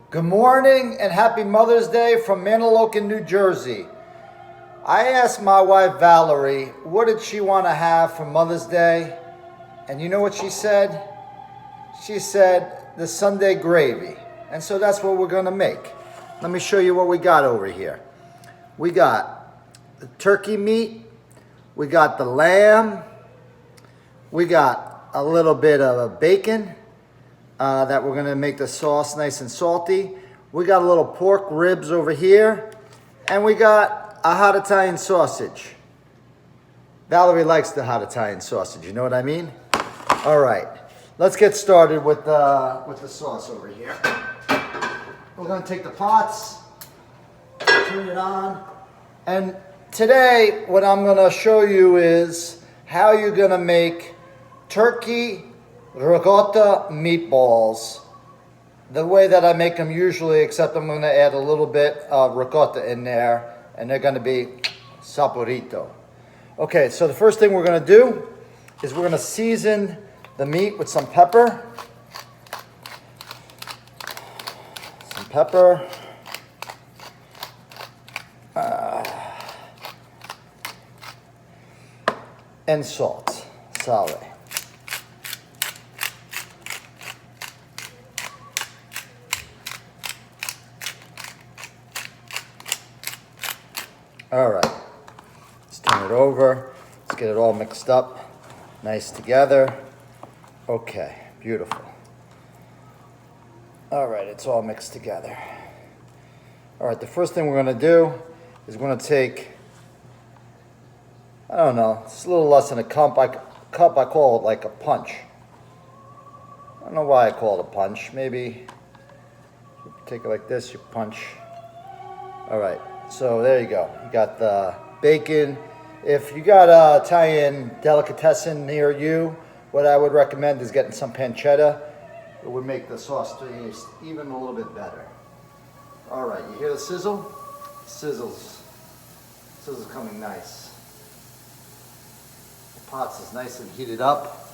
Good morning and happy Mother's Day from Manahawkin, New Jersey. I asked my wife Valerie, what did she want to have for Mother's Day? And you know what she said? She said the Sunday gravy. And so that's what we're going to make. Let me show you what we got over here. We got the turkey meat. We got the lamb. We got a little bit of bacon. That we're gonna make the sauce nice and salty. We got a little pork ribs over here, and we got a hot Italian sausage. Valerie likes the hot Italian sausage, you know what I mean? All right, let's get started with the sauce over here. We're gonna take the pots, turn it on, and today what I'm gonna show you is how you're gonna make turkey ricotta meatballs the way that I make them usually, except I'm going to add a little bit of ricotta in there, and they're going to be saporito. Okay, so the first thing we're going to do is we're going to season the meat with some pepper. And salt, sale. All right, let's turn it over. Let's get it all mixed up, nice together. Okay, beautiful. All right, it's all mixed together. All right, the first thing we're gonna do is we're gonna take, I don't know, it's a little less than a cup. I call it like a punch. I don't know why I call it a punch. Maybe you take it like this, you punch. All right. So there you go. You got the bacon. If you got an Italian delicatessen near you, what I would recommend is getting some pancetta. It would make the sauce taste even a little bit better. All right, you hear the sizzle? Sizzles coming nice. The pot's is nice and heated up.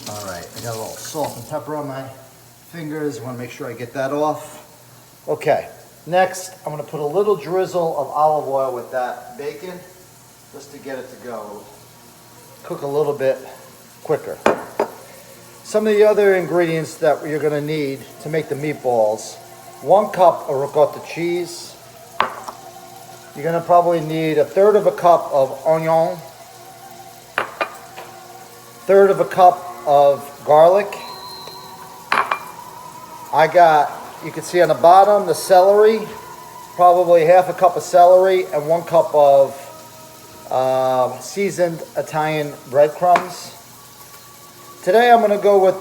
All right, I got a little salt and pepper on my fingers. I want to make sure I get that off. Okay, next I'm going to put a little drizzle of olive oil with that bacon just to get it to go. Cook a little bit quicker. Some of the other ingredients that you're going to need to make the meatballs: 1 cup of ricotta cheese. You're going to probably need 1/3 of a cup of onion, 1/3 of a cup of garlic. You can see on the bottom the celery, probably 1/2 cup of celery and 1 cup of seasoned Italian breadcrumbs. Today I'm going to go with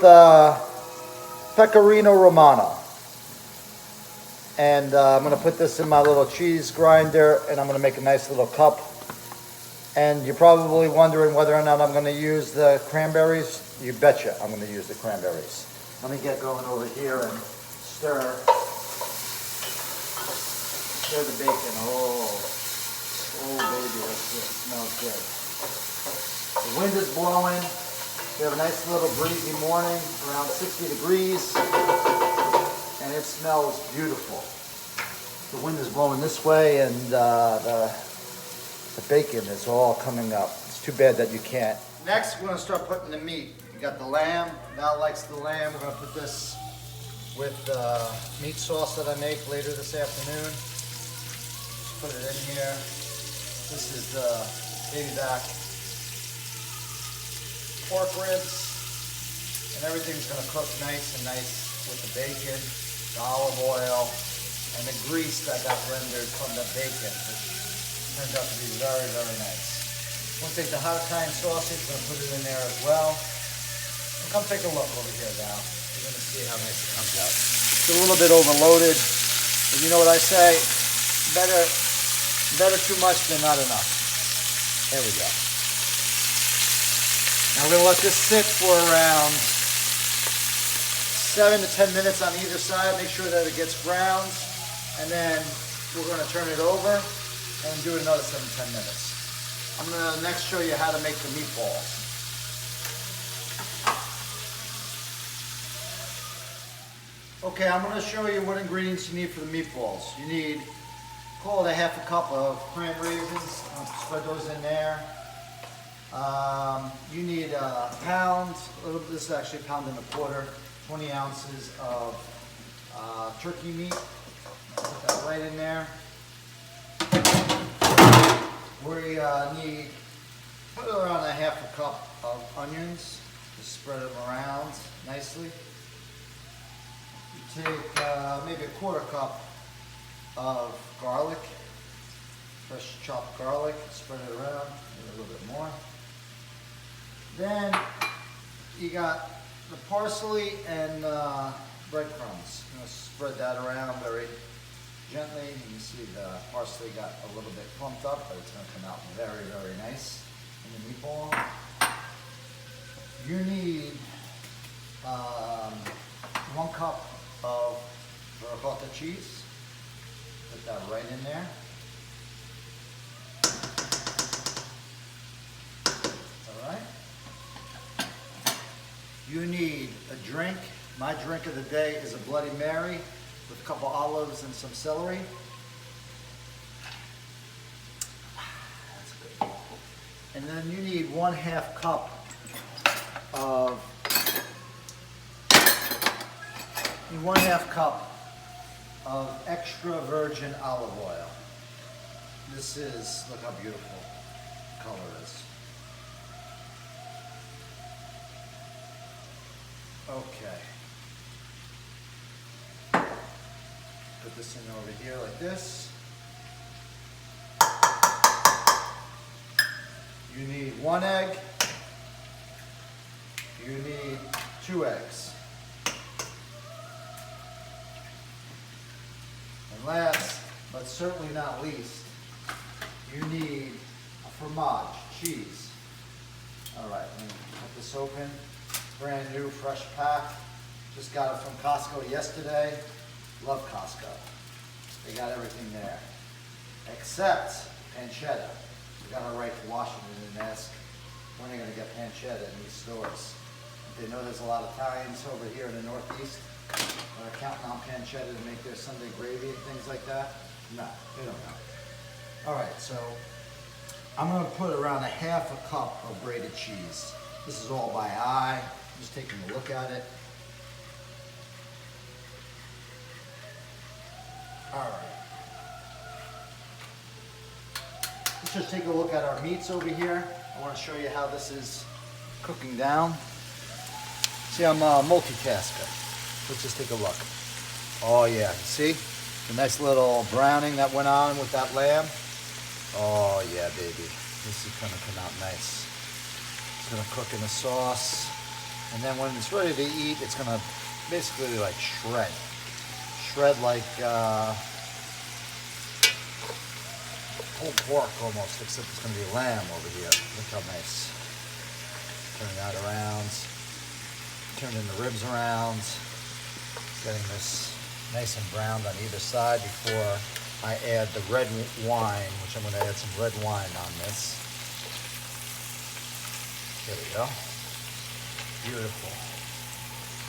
pecorino romano. And I'm going to put this in my little cheese grinder, and I'm going to make a nice little cup. And you're probably wondering whether or not I'm going to use the cranberries. You betcha I'm going to use the cranberries. Let me get going over here and stir the bacon. Oh baby, it smells good. The wind is blowing. We have a nice little breezy morning, around 60 degrees, and it smells beautiful. The wind is blowing this way, and the bacon is all coming up. It's too bad that you can't. Next, we're going to start putting the meat. You got the lamb. Val likes the lamb. We're going to put this with the meat sauce that I make later this afternoon. Just put it in here. This is the baby back pork ribs, and everything's going to cook nice with the bacon, the olive oil, and the grease that got rendered from the bacon, which turns out to be very, very nice. We'll take the hot Italian sausage, we're going to put it in there as well. And come take a look over here now. You're going to see how nice it comes out. It's a little bit overloaded, but you know what I say? Better too much than not enough. There we go. Now we're going to let this sit for around 7 to 10 minutes on either side. Make sure that it gets browned, and then we're going to turn it over and do another 7 to 10 minutes. I'm going to next show you how to make the meatballs. Okay, I'm going to show you what ingredients you need for the meatballs. You need, call it a half a cup of cran raisins. I'll spread those in there. You need a pound, this is actually a pound and a quarter, 20 ounces of turkey meat. Put that right in there. We need, put around a half a cup of onions. Just spread them around nicely. You take maybe a quarter cup of garlic, fresh chopped garlic, spread it around, maybe a little bit more. Then you got the parsley and breadcrumbs. I'm going to spread that around very gently. You can see the parsley got a little bit clumped up, but it's going to come out very, very nice in the meatball. You need 1 cup of ricotta cheese. Put that right in there. All right. You need a drink. My drink of the day is a Bloody Mary with a couple olives and some celery. That's good. And then you need 1/2 cup of 1/2 cup of extra virgin olive oil. This is, look how beautiful the color is. Okay. Put this in over here like this. You need 1 egg. You need 2 eggs. And last, but certainly not least, you need a fromage, cheese. All right, let me cut this open. Brand new, fresh pack. Just got it from Costco yesterday. Love Costco. They got everything there. Except pancetta. We got to write to Washington and ask when they're going to get pancetta in these stores. They know there's a lot of Italians over here in the Northeast that are counting on pancetta to make their Sunday gravy and things like that. No, they don't know. All right, so I'm going to put around 1/2 cup of grated cheese. This is all by eye. Just taking a look at it. All right. Let's just take a look at our meats over here. I want to show you how this is cooking down. See, I'm a multitasker. Let's just take a look. Oh yeah, you see? The nice little browning that went on with that lamb. Oh yeah, baby. This is gonna come out nice. It's gonna cook in the sauce. And then when it's ready to eat, it's gonna basically like shred. Shred like whole pork almost, except it's gonna be lamb over here. Look how nice. Turn that around. Turning the ribs around. Getting this nice and browned on either side before I add the red wine, which I'm gonna add some red wine on this. There we go. Beautiful.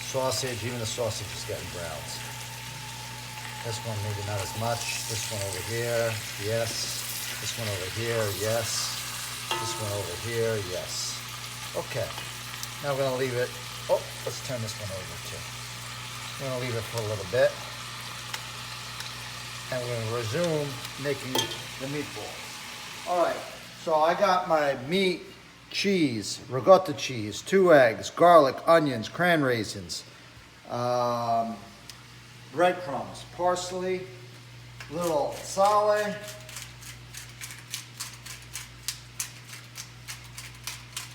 Sausage, even the sausage is getting browned. This one maybe not as much. This one over here, yes. This one over here, yes. This one over here, yes. Okay, now we're gonna leave it. Oh, let's turn this one over too. We're gonna leave it for a little bit. And we're gonna resume making the meatballs. All right, so I got my meat, cheese, ricotta cheese, 2 eggs, garlic, onions, cran raisins, breadcrumbs, parsley, little sale,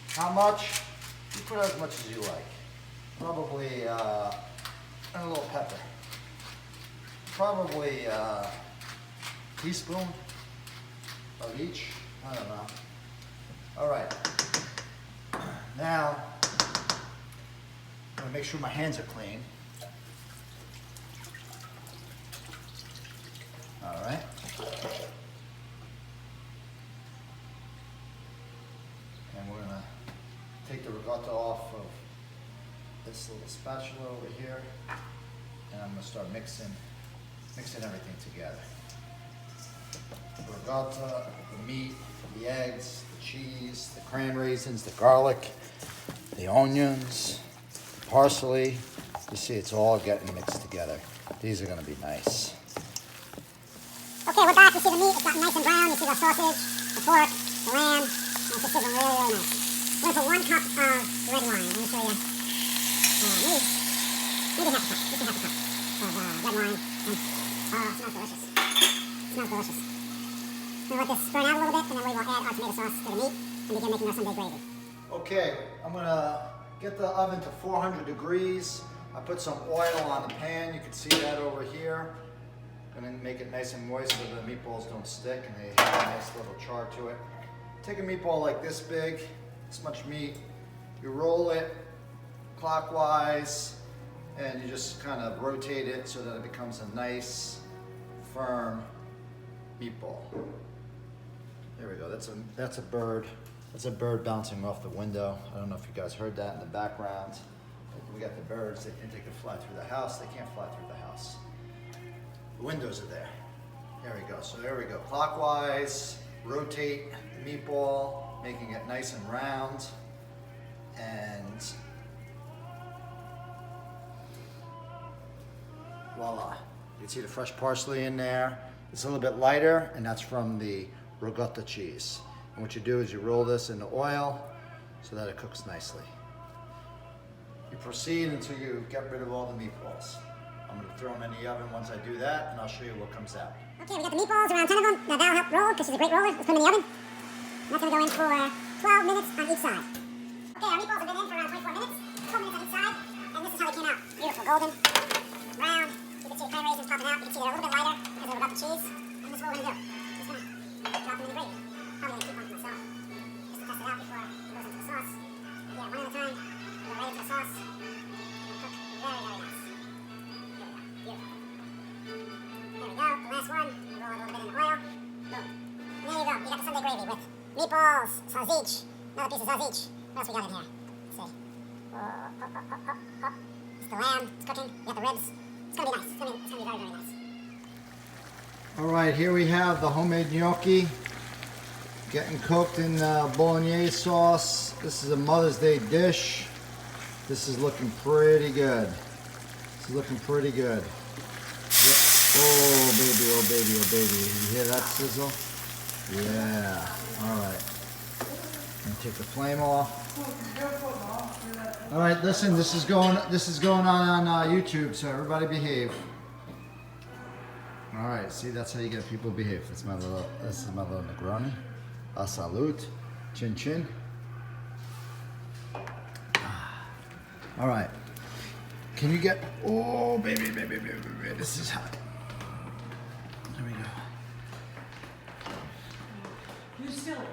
how much? You put as much as you like. Probably and a little pepper. Probably a teaspoon of each. I don't know. All right. Now, I'm gonna make sure my hands are clean. All right. And we're gonna take the ricotta off of this little spatula over here. And I'm gonna start mixing everything together. Ricotta, the meat, the eggs, the cheese, the cran raisins, the garlic, the onions, the parsley. You see, it's all getting mixed together. These are gonna be nice. Okay, we're back. You see the meat, it's gotten nice and brown. You see the sausage, the pork, the lamb, and it's just sizzling really, really nice. We're gonna put 1 cup of red wine. Let me show you. Maybe half a cup. Just a half a cup of red wine. And, oh, it smells delicious. It smells delicious. We'll let this burn out a little bit, and then we will add our tomato sauce to the meat and begin making our Sunday gravy. Okay, I'm gonna get the oven to 400 degrees. I put some oil on the pan. You can see that over here. Gonna make it nice and moist so the meatballs don't stick and they have a nice little char to it. Take a meatball like this big, this much meat. You roll it clockwise and you just kind of rotate it so that it becomes a nice, firm meatball. There we go. That's a bird. That's a bird bouncing off the window. I don't know if you guys heard that in the background. We got the birds. They think they can fly through the house. They can't fly through the house. The windows are there. There we go. So there we go. Clockwise, rotate the meatball, making it nice and round. And voila. You can see the fresh parsley in there. It's a little bit lighter, and that's from the ricotta cheese. And what you do is you roll this in the oil so that it cooks nicely. You proceed until you get rid of all the meatballs. I'm going to throw them in the oven once I do that, and I'll show you what comes out. Okay, we got the meatballs, around 10 of them. Now that'll help roll, because she's a great roller. Let's put them in the oven. That's going to go in for 12 minutes on each side. Okay, our meatballs have been in for around 24 minutes. 12 minutes on each side. And this is how they came out. Beautiful, golden, brown. You can see the cran raisins popping out. You can see they're a little bit lighter because they've got the cheese. And this is what we're going to do. Just going to drop them in the gravy. Probably going to keep one for myself, just to test it out before it goes into the sauce. Yeah, one at a time. We're ready for the sauce. Cook very, very nice. There we go, the last one. Roll it a little bit in the oil. Boom. And there you go. You got the Sunday gravy with meatballs, sausage, another piece of sausage. What else we got in here? Let's see. It's the lamb. It's cooking. You got the ribs. It's gonna be nice. It's gonna be very, very nice. All right, here we have the homemade gnocchi getting cooked in bolognese sauce. This is a Mother's Day dish. This is looking pretty good. This is looking pretty good. Oh baby, oh baby, oh baby. You hear that sizzle? Yeah. All right. And take the flame off. All right, listen. This is going on YouTube, so everybody behave. All right. See, that's how you get people to behave. This is my little Negroni. A salute. Chin chin. All right. Can you get? Oh baby, baby, baby, baby. This is hot. There we go. You still.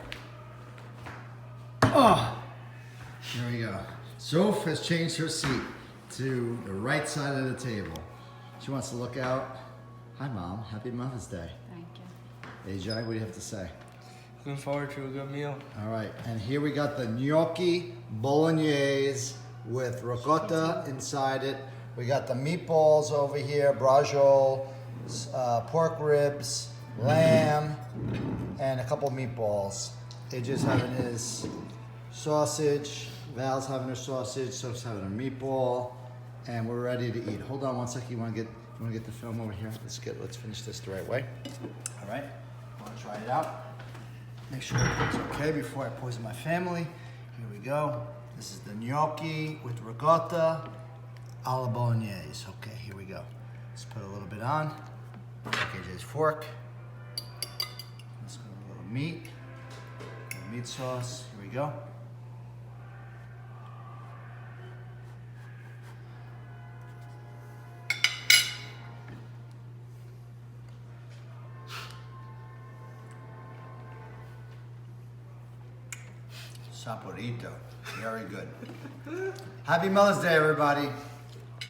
Oh, there we go. Soph has changed her seat to the right side of the table. She wants to look out. Hi, Mom. Happy Mother's Day. Thank you. Ajay, what do you have to say? Looking forward to a good meal. All right, and here we got the gnocchi bolognese with ricotta inside it. We got the meatballs over here, braciole, pork ribs, lamb, and a couple meatballs. AJ's having his sausage, Val's having her sausage, Soph's having her meatball, and we're ready to eat. Hold on one second. You want to get the film over here? Let's finish this the right way. All right. Want to try it out? Make sure everything's okay before I poison my family. Here we go. This is the gnocchi with ricotta alla bolognese. Okay, here we go. Let's put a little bit on. Take AJ's fork. Let's go with a little meat. A little meat sauce. Here we go. Saporito. Very good. Happy Mother's Day, everybody.